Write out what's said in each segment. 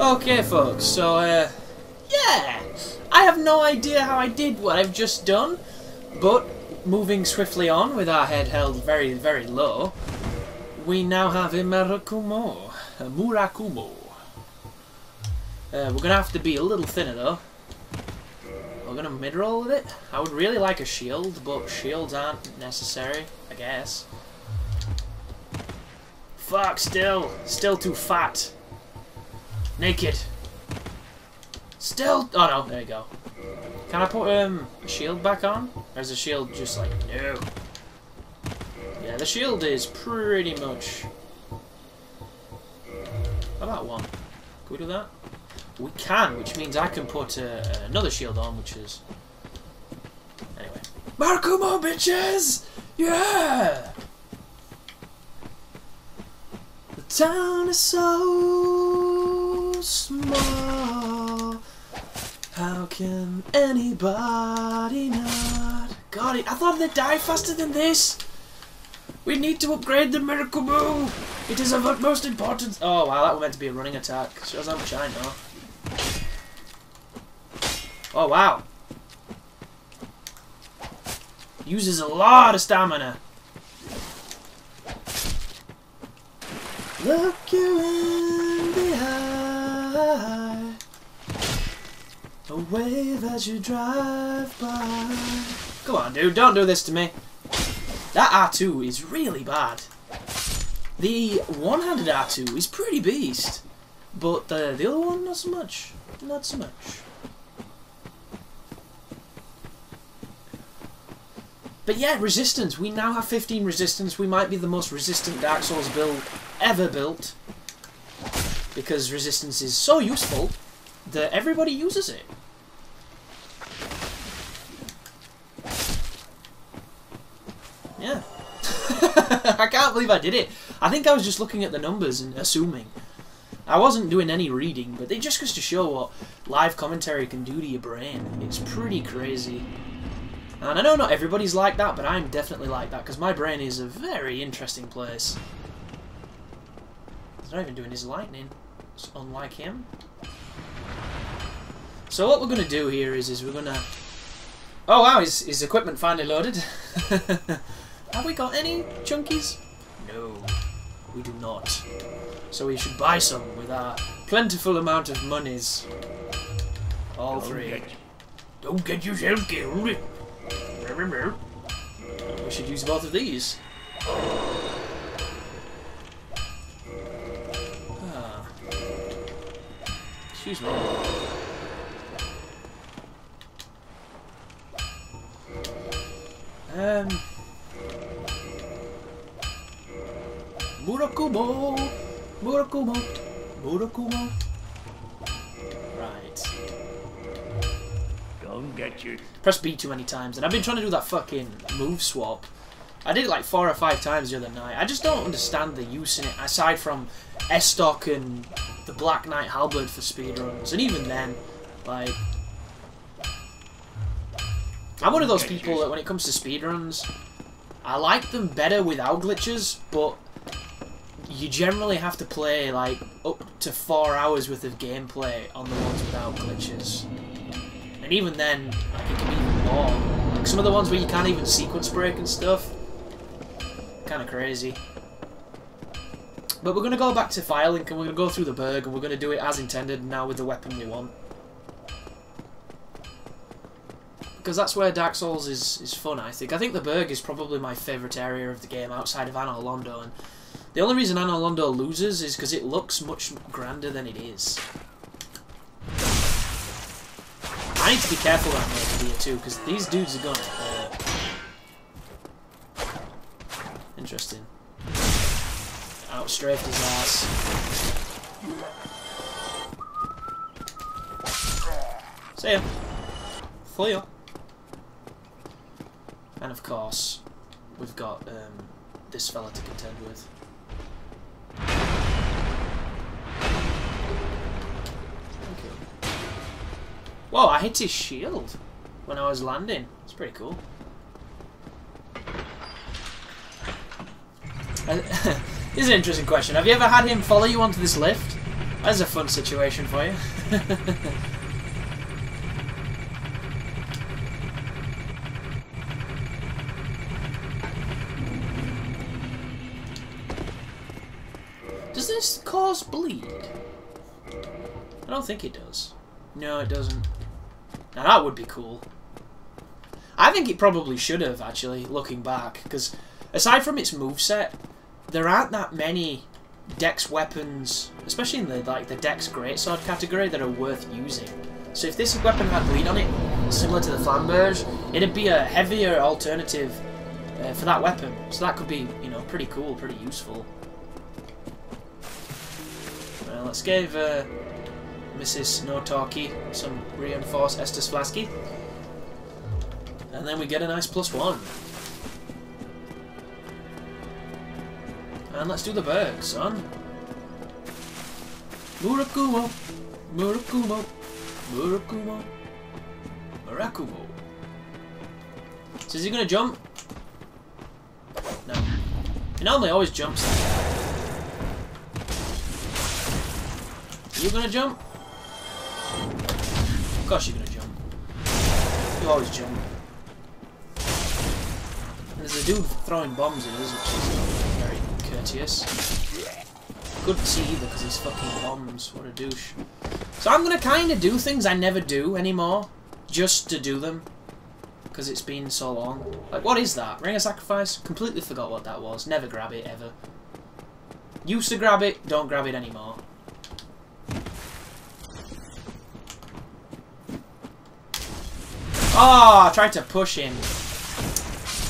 Okay, folks, so, yeah, I have no idea how I did what I've just done, but moving swiftly on with our head held very, very low, we now have a Murakumo. We're going to have to be a little thinner, though. We're going to mid-roll with it. I would really like a shield, but shields aren't necessary, I guess. Fuck, still too fat. Naked. Still. Oh no, there you go. Can I put a shield back on? Or is the shield just like no? Yeah, the shield is pretty much. How about one? Can we do that? We can, which means I can put another shield on, which is. Anyway. Murakumo, bitches! Yeah! The town is so small. How can anybody not? God, I thought they'd die faster than this. We need to upgrade the Murakumo. It is of utmost importance. Oh wow, that was meant to be a running attack. Shows how much I know. Oh wow. Uses a lot of stamina. Look you in the eye. A wave as you drive by. Come on, dude, don't do this to me. That R2 is really bad. The one-handed R2 is pretty beast, but the other one, not so much. Not so much. But yeah, resistance. We now have 15 resistance. We might be the most resistant Dark Souls build ever built. Because resistance is so useful that everybody uses it. Yeah. I can't believe I did it. I think I was just looking at the numbers and assuming. I wasn't doing any reading, but it just goes to show what live commentary can do to your brain. It's pretty crazy. And I know not everybody's like that, but I'm definitely like that, because my brain is a very interesting place. He's not even doing his lightning. It's unlike him. So what we're going to do here is we're going to... Oh wow, his equipment finally loaded. Have we got any chunkies? No, we do not. So we should buy some with our plentiful amount of monies. All three. Don't get yourself killed. We should use both of these. Ah. Excuse me. Murakumo! Murakumo! Murakumo! Right. Don't get you. Press B too many times, and I've been trying to do that fucking move swap. I did it like 4 or 5 times the other night. I just don't understand the use in it, aside from S-Stock and the Black Knight Halberd for speedruns. And even then, like... I'm one of those people that when it comes to speedruns, I like them better without glitches, but you generally have to play like up to 4 hours worth of gameplay on the ones without glitches. And even then, like, it can be even more. Like some of the ones where you can't even sequence break and stuff. Kind of crazy. But we're going to go back to Firelink and we're going to go through the Berg and we're going to do it as intended now with the weapon we want. Because that's where Dark Souls is fun, I think. I think the Berg is probably my favourite area of the game outside of Anor Londo. And the only reason Anor Londo loses is because it looks much grander than it is. I need to be careful around here too, because these dudes are gonna hurt. Interesting. Outstrafed his ass. See ya. For you. And of course, we've got this fella to contend with. Whoa, I hit his shield when I was landing. It's pretty cool. This is an interesting question. Have you ever had him follow you onto this lift? That's a fun situation for you. Does this cause bleed? I don't think it does. No, it doesn't. Now that would be cool. I think it probably should have, actually, looking back, because aside from its moveset, there aren't that many Dex weapons, especially in the Dex Greatsword category, that are worth using. So if this weapon had bleed on it, similar to the Flamberge, it'd be a heavier alternative for that weapon. So that could be, you know, pretty cool, pretty useful. Well, let's give Mrs. No Talkie some reinforced Estus Flasky. And then we get a nice +1. And let's do the berg, son. Murakumo, Murakumo, Murakumo, Murakumo. So is he gonna jump? No. He normally always jumps. Are you gonna jump? Of course you're gonna jump. You always jump. And there's a dude throwing bombs at us, which is not very courteous. Couldn't see either because he's fucking bombs. What a douche. So I'm gonna kind of do things I never do anymore, just to do them, because it's been so long. Like, what is that? Ring of Sacrifice? Completely forgot what that was. Never grab it ever. Used to grab it, don't grab it anymore. Oh, I tried to push him.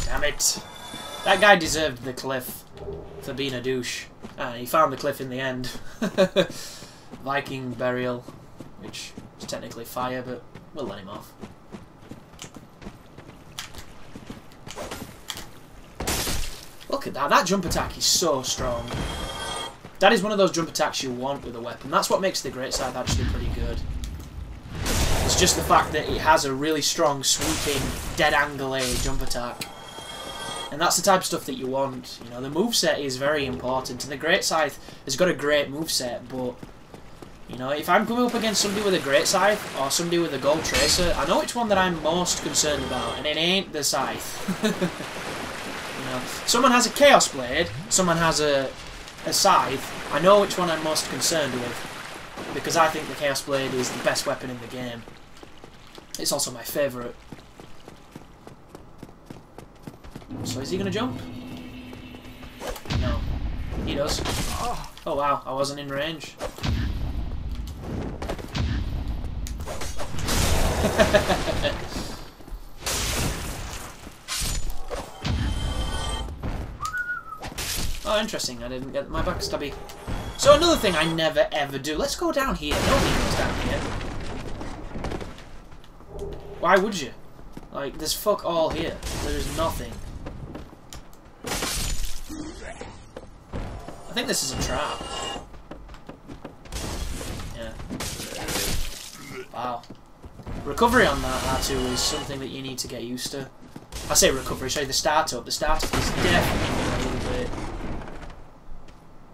Damn it. That guy deserved the cliff for being a douche. He found the cliff in the end. Viking burial, which is technically fire, but we'll let him off. Look at that. That jump attack is so strong. That is one of those jump attacks you want with a weapon. That's what makes the Greatsword actually pretty good. It's just the fact that it has a really strong, sweeping, dead angle jump attack. And that's the type of stuff that you want. You know, the moveset is very important. And the Great Scythe has got a great moveset, but, you know, if I'm coming up against somebody with a Great Scythe, or somebody with a Gold Tracer, I know which one that I'm most concerned about, and it ain't the Scythe. You know, someone has a Chaos Blade, someone has a Scythe, I know which one I'm most concerned with. Because I think the Chaos Blade is the best weapon in the game. It's also my favourite. So is he going to jump? No. He does. Oh wow, I wasn't in range. Oh, interesting. I didn't get my backstabby. So another thing I never ever do. Let's go down here. Nobody goes down here. Why would you? Like, there's fuck all here. There's nothing. I think this is a trap. Yeah. Wow. Recovery on that R2 is something that you need to get used to. I say recovery, sorry, the startup. The startup is definitely a little bit...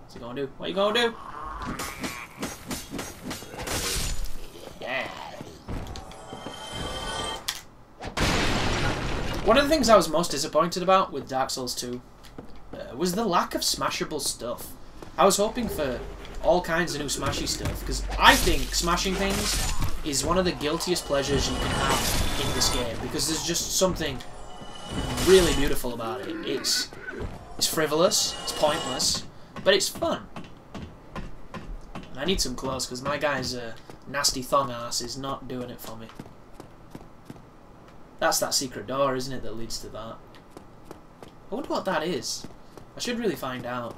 What's he gonna do? What are you gonna do? Yeah. One of the things I was most disappointed about with Dark Souls 2 was the lack of smashable stuff. I was hoping for all kinds of new smashy stuff, because I think smashing things is one of the guiltiest pleasures you can have in this game, because there's just something really beautiful about it. It's frivolous, it's pointless, but it's fun. And I need some clothes, because my guy's nasty thong ass is not doing it for me. That's that secret door, isn't it, that leads to that? I wonder what that is. I should really find out.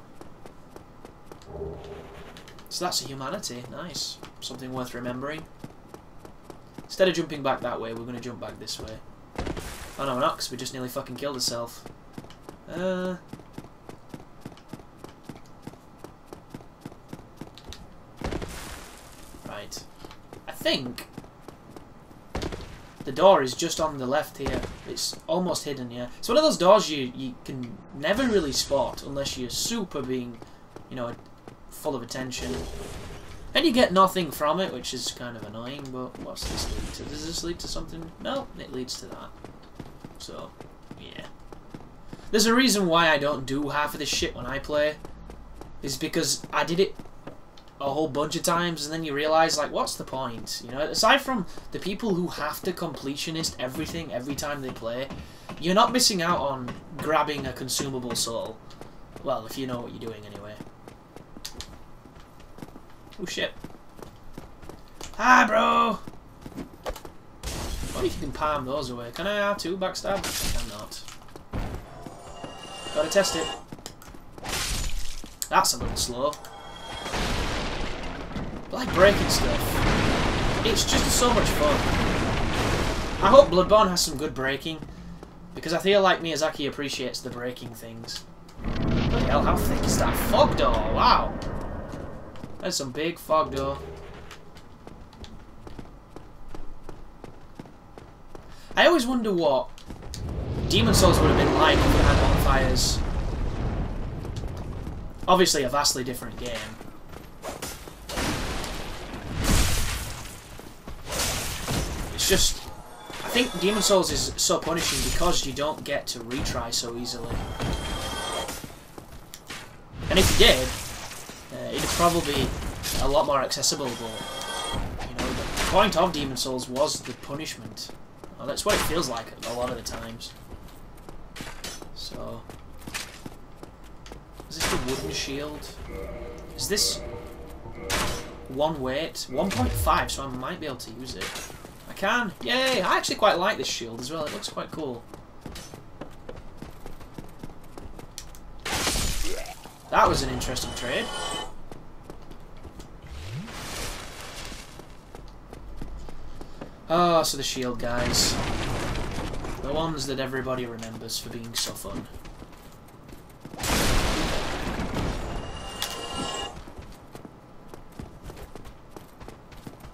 So that's a humanity. Nice. Something worth remembering. Instead of jumping back that way, we're going to jump back this way. Oh no, we're not, because we just nearly fucking killed ourselves. Right. I think the door is just on the left here. It's almost hidden, yeah. It's one of those doors you can never really spot unless you're super being, you know, full of attention. And you get nothing from it, which is kind of annoying, but what's this lead to? Does this lead to something? No, it leads to that. So, yeah. There's a reason why I don't do half of this shit when I play. Is because I did it a whole bunch of times, and then you realise, like, what's the point? You know, aside from the people who have to completionist everything every time they play, you're not missing out on grabbing a consumable soul. Well, if you know what you're doing anyway. Oh shit. Hi, bro! What if you can palm those away? Can I R2 backstab? I cannot. Gotta test it. That's a little slow. I like breaking stuff. It's just so much fun. I hope Bloodborne has some good breaking, because I feel like Miyazaki appreciates the breaking things. Bloody hell, how thick is that fog door? Wow! That's some big fog door. I always wonder what Demon Souls would have been like if we had bonfires. Obviously a vastly different game. It's just, I think Demon Souls is so punishing because you don't get to retry so easily. And if you did, it'd probably be a lot more accessible, but you know, the point of Demon Souls was the punishment. Well, that's what it feels like a lot of the times. So, is this the wooden shield? Is this one weight? 1.5, so I might be able to use it. I can! Yay! I actually quite like this shield as well, it looks quite cool. That was an interesting trade. Oh, so the shield guys. The ones that everybody remembers for being so fun.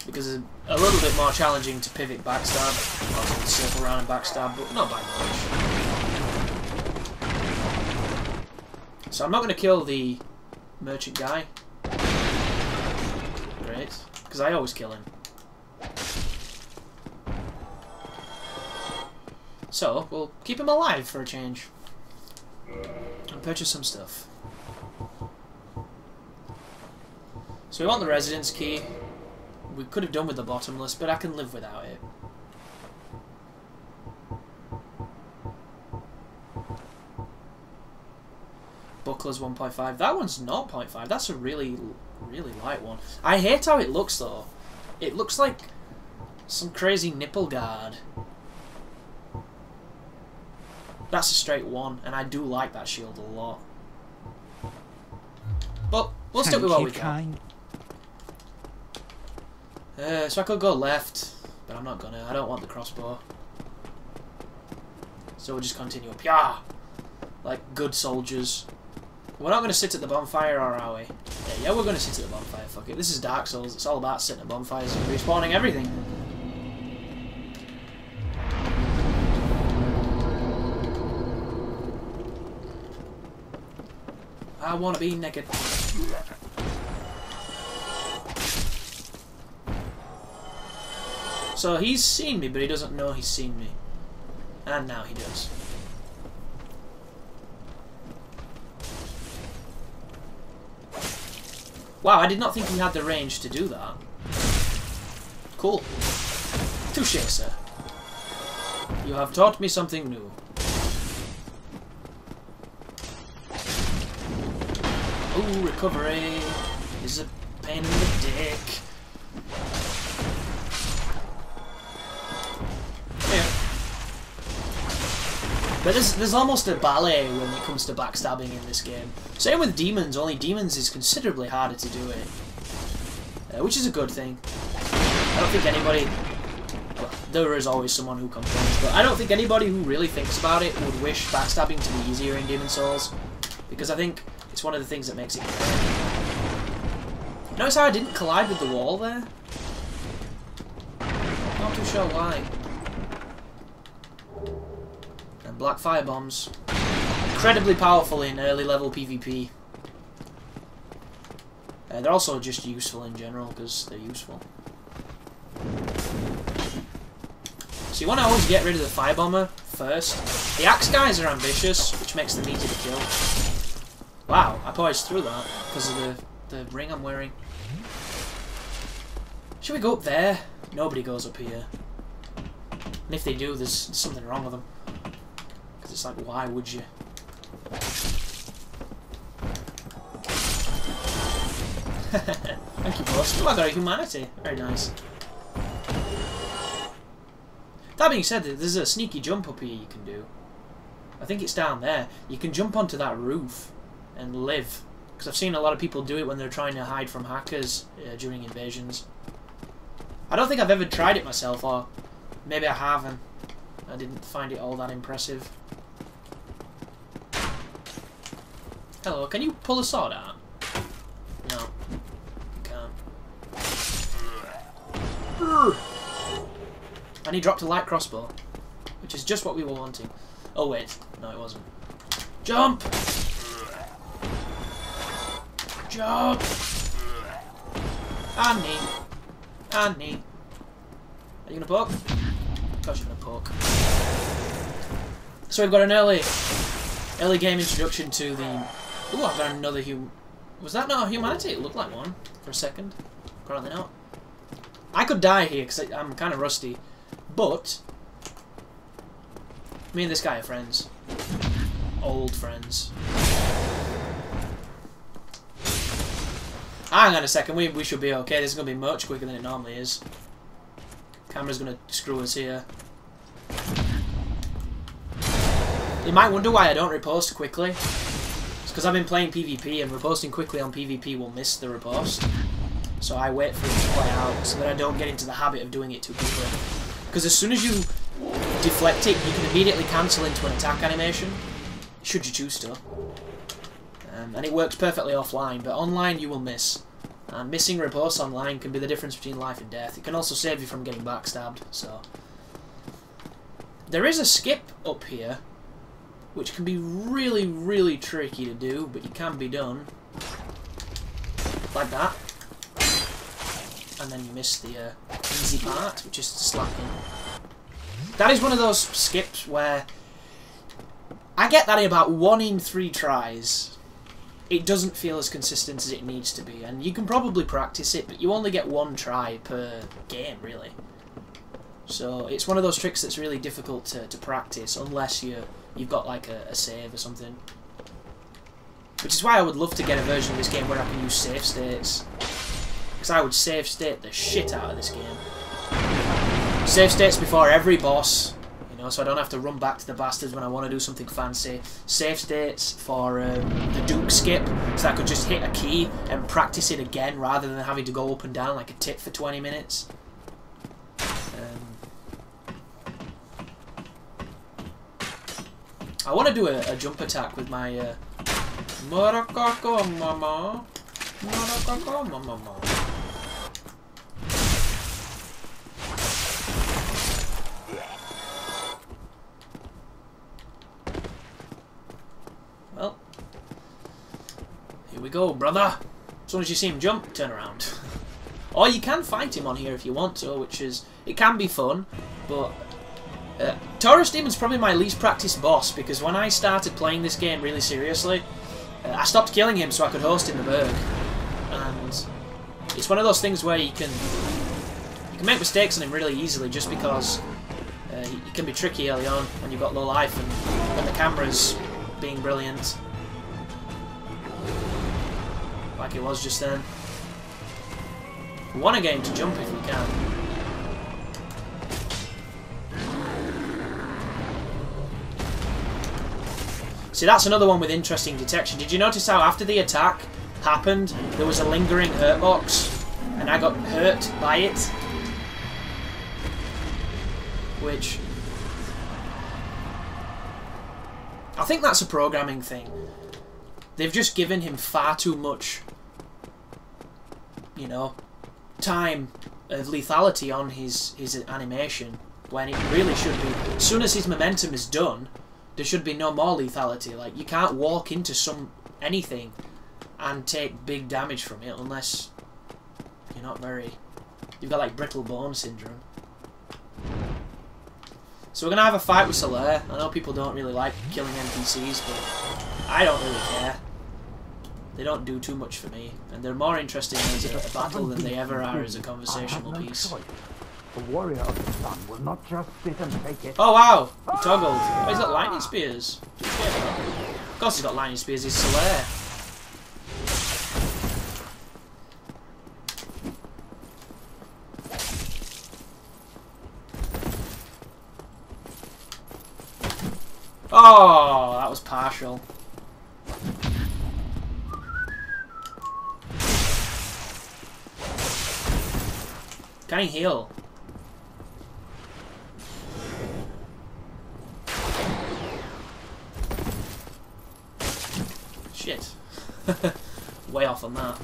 Because it's a little bit more challenging to pivot backstab, or to circle around and backstab, but not by much. So I'm not going to kill the merchant guy. Great, because I always kill him. So, we'll keep him alive for a change. And purchase some stuff. So we want the residence key. We could have done with the bottomless, but I can live without it. Buckler's 1.5. That one's 0.5. That's a really, really light one. I hate how it looks, though. It looks like some crazy nipple guard. That's a straight 1, and I do like that shield a lot. But we'll stick with what we got. So I could go left, but I'm not gonna. I don't want the crossbow. So we'll just continue up. Yeah! Like good soldiers. We're not gonna sit at the bonfire, or are we? Yeah, we're gonna sit at the bonfire. Fuck it. This is Dark Souls. It's all about sitting at bonfires and respawning everything. I want to be naked. So he's seen me, but he doesn't know he's seen me. And now he does. Wow, I did not think he had the range to do that. Cool. Touché, sir. You have taught me something new. Ooh, recovery is a pain in the dick. Yeah. But there's almost a ballet when it comes to backstabbing in this game. Same with demons, only demons is considerably harder to do it. Which is a good thing. I don't think anybody... Well, there is always someone who complains, but I don't think anybody who really thinks about it would wish backstabbing to be easier in Demon Souls. Because I think it's one of the things that makes it great. Notice how I didn't collide with the wall there? Not too sure why. And black fire bombs. Incredibly powerful in early level PvP. They're also just useful in general, because they're useful. So you want to always get rid of the firebomber first. The axe guys are ambitious, which makes them easy to kill. Wow, I poised through that because of the ring I'm wearing. Should we go up there? Nobody goes up here. And if they do, there's something wrong with them. Because it's like, why would you? Thank you, boss. Oh, I got a humanity. Very nice. That being said, there's a sneaky jump up here you can do. I think it's down there. You can jump onto that roof and live. Because I've seen a lot of people do it when they're trying to hide from hackers during invasions. I don't think I've ever tried it myself, or maybe I haven't. I didn't find it all that impressive. Hello, can you pull a sword out? No. You can't. And he dropped a light crossbow, which is just what we were wanting. Oh wait, no it wasn't. Jump! Jump! And knee. And knee. Are you gonna poke? Of course you're gonna poke. So we've got an early game introduction to the... Ooh, I've got another Was that not a humanity? It looked like one for a second. Apparently not. I could die here because I'm kind of rusty. But me and this guy are friends. Old friends. Hang on a second, we should be okay. This is going to be much quicker than it normally is. Camera's going to screw us here. You might wonder why I don't riposte quickly. It's because I've been playing PvP, and riposting quickly on PvP will miss the riposte. So I wait for it to play out so that I don't get into the habit of doing it too quickly. Because as soon as you deflect it, you can immediately cancel into an attack animation, should you choose to. And it works perfectly offline, but online you will miss. And missing riposte online can be the difference between life and death. It can also save you from getting backstabbed, so... There is a skip up here, which can be really, really tricky to do, but it can be done. Like that. And then you miss the easy part, which is slapping. That is one of those skips where I get that in about 1 in 3 tries. It doesn't feel as consistent as it needs to be, and you can probably practice it, but you only get 1 try per game, really. So it's one of those tricks that's really difficult to practice unless you've got like a save or something. Which is why I would love to get a version of this game where I can use save states. Because I would save state the shit out of this game. Save states before every boss, you know, so I don't have to run back to the bastards when I want to do something fancy. Save states for the Duke skip, so I could just hit a key and practice it again rather than having to go up and down like a tit for 20 minutes. I want to do a jump attack with my Murakumo. Well, here we go, brother. As soon as you see him jump, turn around. Or you can fight him on here if you want to, which is... It can be fun, but... Taurus Demon's probably my least practiced boss, because when I started playing this game really seriously, I stopped killing him so I could host in the Berg. And it's one of those things where you can make mistakes on him really easily just because he can be tricky early on when you've got low life and when the camera's being brilliant. Like it was just then. We want to get him to jump if we can. See, that's another one with interesting detection. Did you notice how after the attack happened, there was a lingering hurt box, and I got hurt by it? Which... I think that's a programming thing. They've just given him far too much, you know, time of lethality on his animation, when it really should be. As soon as his momentum is done, there should be no more lethality. Like, you can't walk into anything and take big damage from it unless you're not very... You've got like brittle bone syndrome. So we're going to have a fight with Solaire. I know people don't really like killing NPCs, but I don't really care. They don't do too much for me, and they're more interesting as a battle than they ever are as a conversational piece. The warrior of the sun will not just sit and take it. Oh wow! He toggled. Oh, he's got lightning spears. Of course he's got lightning spears, he's Solaire. Oh, that was partial. Can he heal? Shit. Way off on that.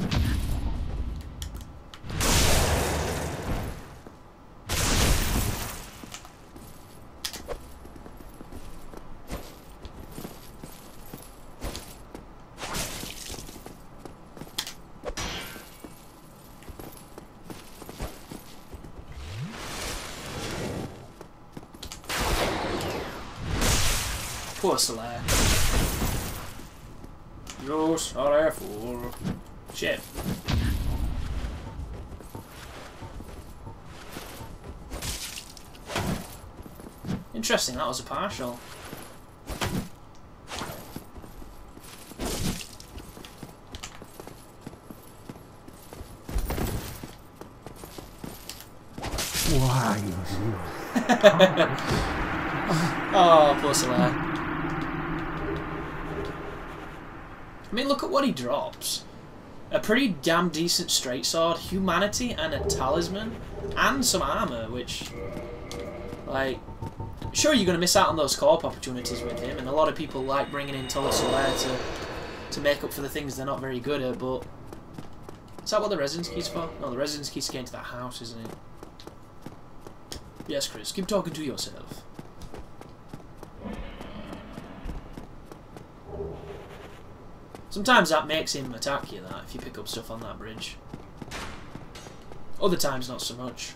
Poor Solaire. You sorry fool. Shit. Interesting, that was a partial. Why? Oh, poor Solaire. I mean, look at what he drops. A pretty damn decent straight sword, humanity, and a talisman, and some armor, which, like, sure you're going to miss out on those co-op opportunities with him, and a lot of people like bringing in Tola Solaire to make up for the things they're not very good at, but is that what the residence key's for? No, the residence key's getting to that house, isn't it? Yes, Chris, keep talking to yourself. Sometimes that makes him attack you, that, if you pick up stuff on that bridge. Other times, not so much.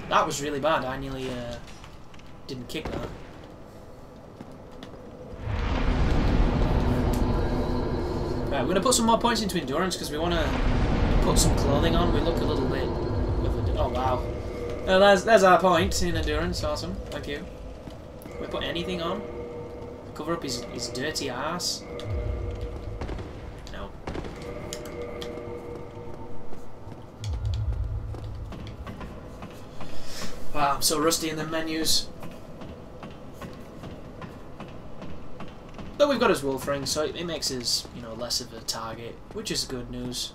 That was really bad. I nearly didn't kick that. Right, we're going to put some more points into endurance because we want to put some clothing on. We look a little bit... Oh, wow. There's our point in endurance. Awesome. Thank you. Can we put anything on? Cover up his dirty ass. No. Wow, I'm so rusty in the menus. But we've got his wolf ring, so it makes us, you know, less of a target, which is good news.